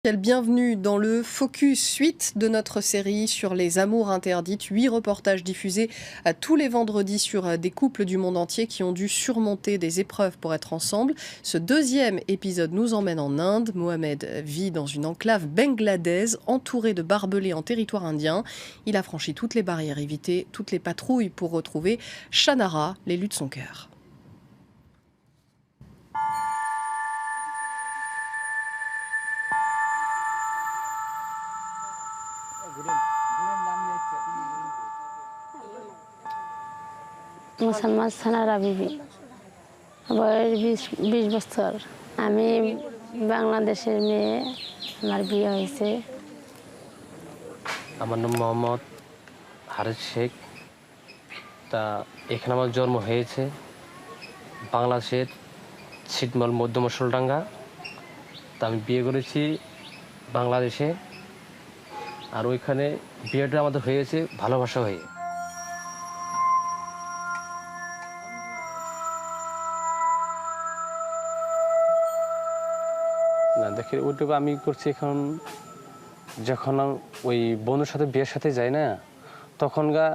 Bienvenue dans le Focus suite de notre série sur les amours interdites. 8 reportages diffusés à tous les vendredis sur des couples du monde entier qui ont dû surmonter des épreuves pour être ensemble. Ce deuxième épisode nous emmène en Inde. Mohamed vit dans une enclave bengladaise entourée de barbelés en territoire indien. Il a franchi toutes les barrières, évité toutes les patrouilles pour retrouver Shanara, l'élu de son cœur. মুসলমান সানারা বিবি বয়স 20 বছর। আমি বাংলাদেশের মেয়ে, আমার বিয়ে হয়েছে। আমার নাম মোহাম্মদ হারিস শেখ। তা এখানে আমার জন্ম হয়েছে বাংলাদেশের ছিটমল মধ্য মশলডাঙ্গা। তা আমি বিয়ে করেছি বাংলাদেশে, আর ওইখানে বিয়েটা আমাদের হয়েছে ভালোবাসা হয়ে। না দেখে ওইটুকু আমি করছি এখন, যখন ওই বন্ধুর সাথে বিয়ের সাথে যাই না, তখনগা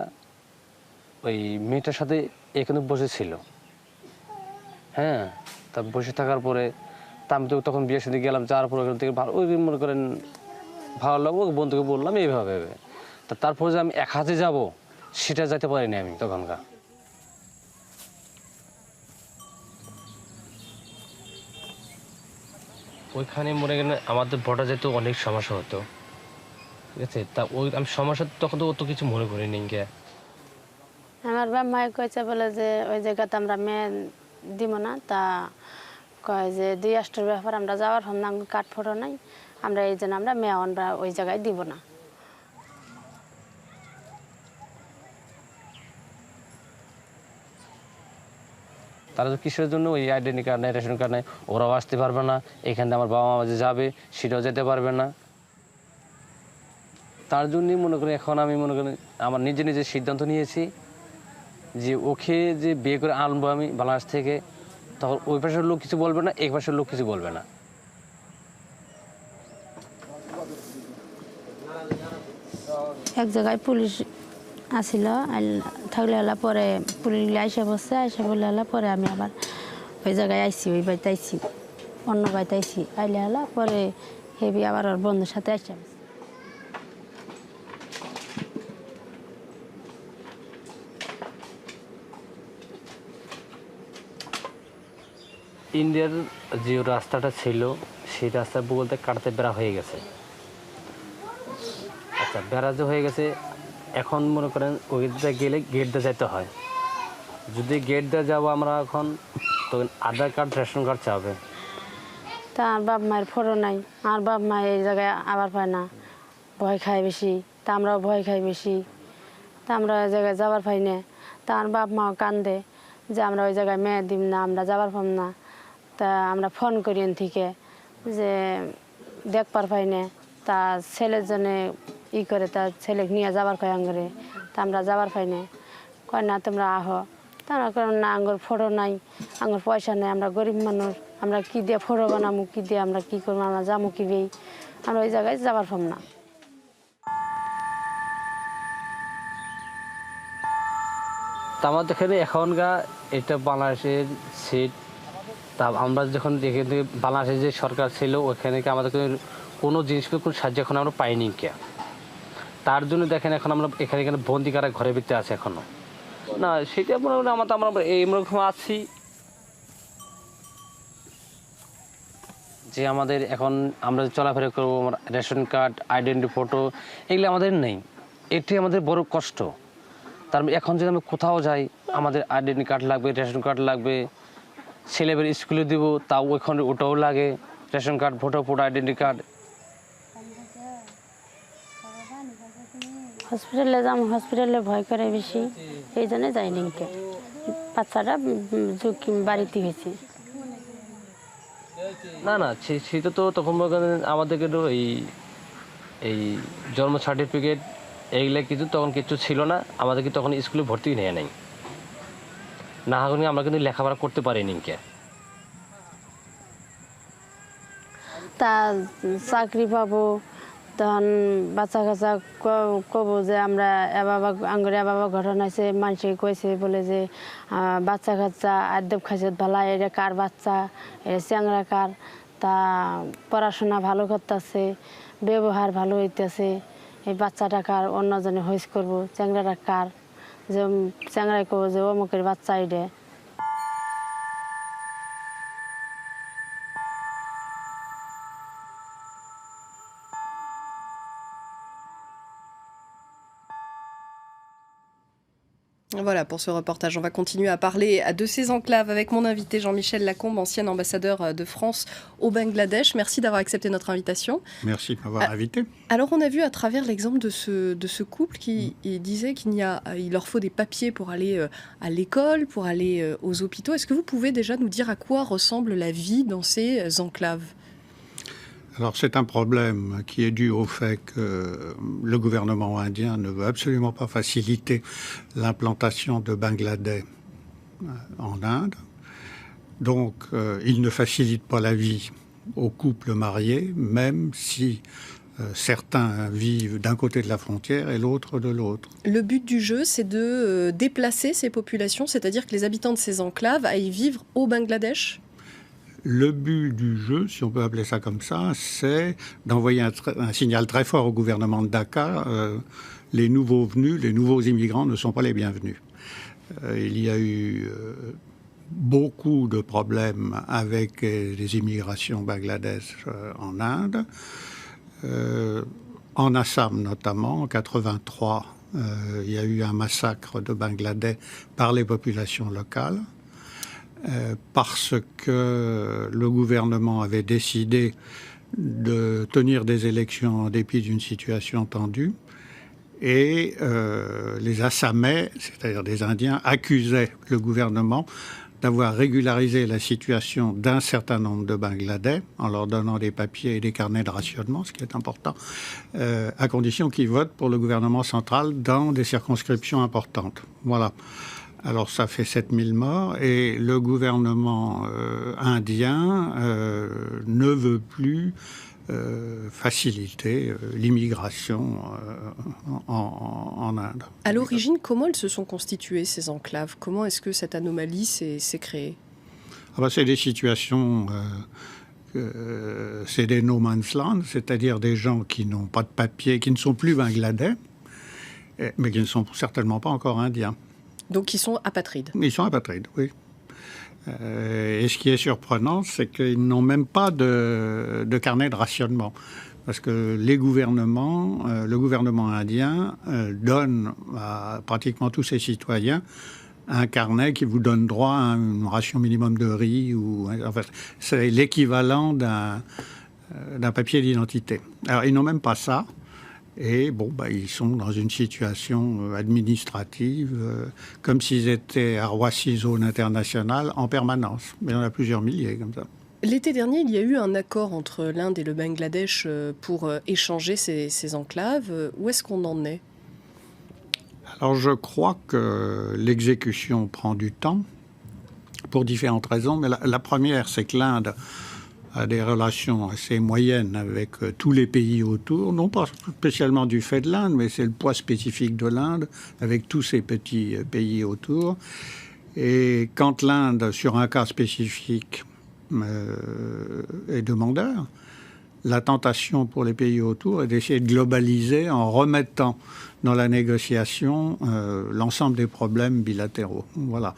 ওই মেয়েটার সাথে এখানে বসেছিল। হ্যাঁ, তা বসে থাকার পরে তা আমি তো তখন বিয়ের সাথে গেলাম, যাওয়ার পরে ওখান থেকে ভালো ওই মনে করেন ভালো লাগবো, বন্ধুকে বললাম এইভাবে। তা তারপরে যে আমি এক হাতে যাব সেটা যাইতে পারিনি আমি তখনকার। ওইখানে মনে গেলে আমাদের বর্ডার যেতে অনেক সমস্যা হতো, ঠিক আছে। তা ওই আমি সমস্যা তখন তো অত কিছু মনে করিনি। আমার বাপ মায়ে কয়েছে বলে যে ওই জায়গাতে আমরা মেয়ে দিব না। তা কয় যে 2 রাষ্ট্রের ব্যাপার, আমরা যাওয়ার হন না, কাঠ ফটো নাই, আমরা এই জন্য আমরা মেয়ে আমরা ওই জায়গায় দিব না। তারা তো কিসের জন্য ওই আইডেন্টি কার্ড নাই, রেশন কার্ড নাই, ওরাও আসতে পারবে না। এখান থেকে আমার বাবা মা যে যাবে সেটাও যেতে পারবে না। তার জন্যই মনে করি এখন আমি মনে করি আমার নিজে নিজে সিদ্ধান্ত নিয়েছি যে ওকে যে বিয়ে করে আনবো আমি বাংলাদেশ থেকে, তখন ওই পাশের লোক কিছু বলবে না, এক পাশের লোক কিছু বলবে না। এক জায়গায় পুলিশ আসিল, থাকলে হলা পরে পুলিশ আইসা বসছে, আইসা বলে হলা পরে আমি আবার ওই জায়গায় আইসি, ওই বাড়িতে আইসি, অন্য বাড়িতে আইসি। আইলে হলা পরে হেবি আবার ওর বন্ধুর সাথে আইসা। ইন্ডিয়ার যে রাস্তাটা ছিল সেই রাস্তা বলতে কাটতে বেড়া হয়ে গেছে। আচ্ছা, বেড়া যে হয়ে গেছে, এখন মনে করেন ওইটা গেলে গেট দিয়ে যেতে হয়। যদি গেট দিয়ে যাবো আমরা এখন, তখন আধার কার্ড রেশন কার্ড চাবে। তা আর বাপ মায়ের ফটো নাই, আর বাপ মা এই জায়গায় আবার পায় না, ভয় খায় বেশি। তা আমরাও ভয় খাই বেশি, তা আমরা ওই জায়গায় যাবার পাই না। তা আর বাপ মাও কান্দে যে আমরা ওই জায়গায় মেয়ে দিব না, আমরা যাবার পাম না। তা আমরা ফোন করি থেকে যে দেখবার পাই না। তা ছেলের জন্যে করে তার ছেলেকে নিয়ে যাবার কয় আঙ্গরে। তা আমরা যাবার পাই না, কয় না তোমরা আহো। তা আমরা কারণ না, আঙ্গুর ফটো নাই, আঙ্গুর পয়সা নেই, আমরা গরিব মানুষ, আমরা কী দিয়ে ফটো বানাবো, কী দিয়ে আমরা কী করবো, আমরা যাবো কী বেই, আমরা ওই জায়গায় যাবার পাম না। তা আমাদের এখানে এখনকার এটা বাংলাদেশের সিট। তা আমরা যখন দেখে বাংলাদেশের যে সরকার ছিল ওখানে আমাদের কোনো জিনিসকে কোনো সাহায্য এখন আমরা পাইনি কে। তার জন্য দেখেন এখন আমরা এখানে বন্দি কারা ঘরের ভিতরে আছে এখনো না, সেটা আমরা এইরকম আছি যে আমাদের এখন আমরা চলাফেরা করবো, আমার রেশন কার্ড, আইডেন্টি ফটো এগুলো আমাদের নেই। এটাই আমাদের বড় কষ্ট। তার এখন যদি আমি কোথাও যাই, আমাদের আইডেন্টি কার্ড লাগবে, রেশন কার্ড লাগবে, ছেলেবের স্কুলে দিব তাও ওইখানে ওটাও লাগে, ration card, voter identity card. হসপিটালে যাম, হসপিটালে ভয় করে বেশি, এই জন্য যাইনি। বাচ্চাটা বাড়িতে হয়েছে। না না, সেটা তো তখন আমাদেরকে এই জন্ম সার্টিফিকেট এইগুলো কিছু তখন কিছু ছিল না, আমাদেরকে তখন স্কুলে ভর্তি নেয় নাই। না হলে আমরা কিন্তু লেখাপড়া করতে পারিনি কে। তা তা চাকরি পাবো তখন বাচ্চা কাচ্চা কব যে আমরা বাবা আঙ্গুরে বাবা ঘটনা হয়েছে মানুষে কইছে বলে যে বাচ্চা কাচ্চা আদব খাইছে ভালা এটা কার বাচ্চা এটা চ্যাংরা কার তা পড়াশোনা ভালো করতেছে ব্যবহার ভালো হইতেছে এই বাচ্চাটা কার অন্যজনে হইস করবো চ্যাংরাটা কার যে চ্যাংরাই কব যে অমুকের বাচ্চা এটা Voilà pour ce reportage. On va continuer à parler de ces enclaves avec mon invité Jean-Michel Lacombe, ancien ambassadeur de France au Bangladesh. Merci d'avoir accepté notre invitation. Merci de m'avoir invité. Alors on a vu à travers l'exemple de ce couple qui disait il leur faut des papiers pour aller à l'école, pour aller aux hôpitaux. Est-ce que vous pouvez déjà nous dire à quoi ressemble la vie dans ces enclaves ? Alors c'est un problème qui est dû au fait que le gouvernement indien ne veut absolument pas faciliter l'implantation de Bangladais en Inde. Donc il ne facilite pas la vie aux couples mariés, même si certains vivent d'un côté de la frontière et l'autre de l'autre. Le but du jeu, c'est de déplacer ces populations, c'est-à-dire que les habitants de ces enclaves aillent vivre au Bangladesh ? Le but du jeu, si on peut appeler ça comme ça, c'est d'envoyer un signal très fort au gouvernement de Dhaka. Les nouveaux venus, les nouveaux immigrants ne sont pas les bienvenus. Il y a eu beaucoup de problèmes avec les immigrations bangladaises en Inde. En Assam notamment, en 1983, il y a eu un massacre de Bangladais par les populations locales. Parce que le gouvernement avait décidé de tenir des élections en dépit d'une situation tendue. Et les Assamais, c'est-à-dire des Indiens, accusaient le gouvernement d'avoir régularisé la situation d'un certain nombre de Bangladais en leur donnant des papiers et des carnets de rationnement, ce qui est important, à condition qu'ils votent pour le gouvernement central dans des circonscriptions importantes. Voilà. Alors ça fait 7000 morts et le gouvernement indien ne veut plus faciliter l'immigration en Inde. À l'origine, comment elles se sont constituées, ces enclaves ? Comment est-ce que cette anomalie s'est créée ? C'est des situations, c'est des no man's land, c'est-à-dire des gens qui n'ont pas de papier, qui ne sont plus bangladais, mais qui ne sont certainement pas encore indiens. Donc ils sont apatrides. Ils sont apatrides, oui. Et ce qui est surprenant, c'est qu'ils n'ont même pas de carnet de rationnement. Parce que les gouvernements, le gouvernement indien donne à pratiquement tous ses citoyens un carnet qui vous donne droit à une ration minimum de riz. C'est l'équivalent d'un papier d'identité. Alors ils n'ont même pas ça. Et ils sont dans une situation administrative, comme s'ils étaient à Roissy zone internationale en permanence. Mais il y en a plusieurs milliers comme ça. L'été dernier, il y a eu un accord entre l'Inde et le Bangladesh pour échanger ces enclaves. Où est-ce qu'on en est ? Alors je crois que l'exécution prend du temps, pour différentes raisons. Mais la première, c'est que l'Inde a des relations assez moyennes avec tous les pays autour, non pas spécialement du fait de l'Inde, mais c'est le poids spécifique de l'Inde, avec tous ces petits pays autour. Et quand l'Inde, sur un cas spécifique, est demandeur, la tentation pour les pays autour est d'essayer de globaliser en remettant dans la négociation l'ensemble des problèmes bilatéraux. Voilà.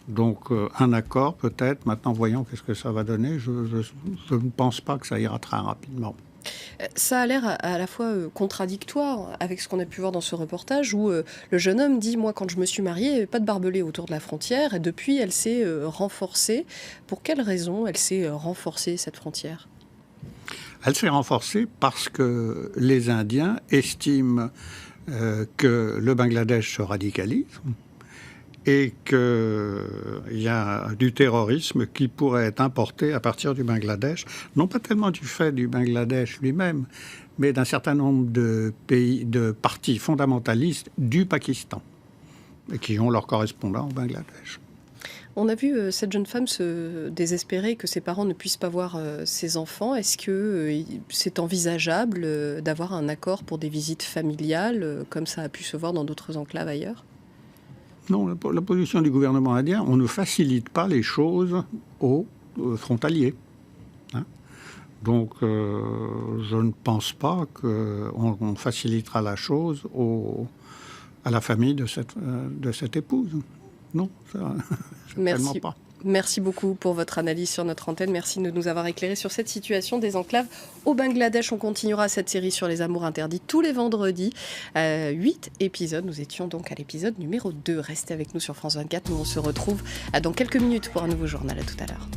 Donc un accord peut-être, maintenant voyons qu'est-ce que ça va donner, je ne pense pas que ça ira très rapidement. Ça a l'air à la fois contradictoire avec ce qu'on a pu voir dans ce reportage où le jeune homme dit « Moi, quand je me suis marié, il n'y avait pas de barbelé autour de la frontière et depuis, elle s'est renforcée. » Pour quelle raison elle s'est renforcée, cette frontière ? Elle s'est renforcée parce que les Indiens estiment que le Bangladesh se radicalise et qu'il y a du terrorisme qui pourrait être importé à partir du Bangladesh, non pas tellement du fait du Bangladesh lui-même, mais d'un certain nombre de pays, de partis fondamentalistes du Pakistan, et qui ont leurs correspondants au Bangladesh. On a vu cette jeune femme se désespérer que ses parents ne puissent pas voir ses enfants. Est-ce que c'est envisageable d'avoir un accord pour des visites familiales, comme ça a pu se voir dans d'autres enclaves ailleurs? Non, la position du gouvernement indien, on ne facilite pas les choses aux frontaliers. Hein. Donc, je ne pense pas qu'on facilitera la chose à la famille de cette épouse. Non, ça, certainement pas. Merci beaucoup pour votre analyse sur notre antenne. Merci de nous avoir éclairé sur cette situation des enclaves au Bangladesh. On continuera cette série sur les amours interdits tous les vendredis. 8 épisodes. Nous étions donc à l'épisode numéro 2. Restez avec nous sur France 24. Nous, on se retrouve dans quelques minutes pour un nouveau journal. À tout à l'heure.